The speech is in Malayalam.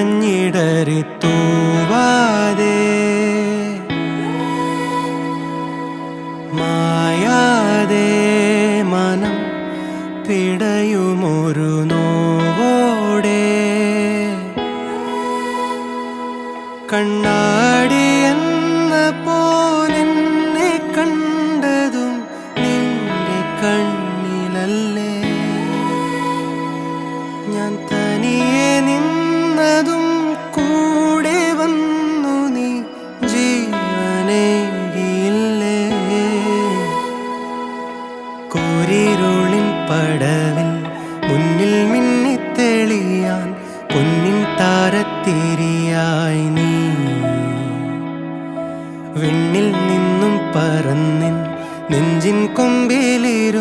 മഞ്ഞിടറി തൂവാതെ മായാതെ മനം പിടയുമൊരു നോവോടെ കണ്ണാടി എന്ന പോലെന്നെ കണ്ടതും നിന്റെ കണ്ണിലല്ലേ ഞാൻ തനിയെ നിന്നതും കൂടെ വന്നു നീ ജീവനേകിയില്ലേ കൂരിരുളിൻ പടവിൽ മുന്നിൽ മിന്നിത്തെളിയാൻ പൊന്നിൻ താരത്തിരിയായി നീ വിണ്ണിൽ നിന്നും പറന്നിൻ നെഞ്ചിൻ കൊമ്പിലിരു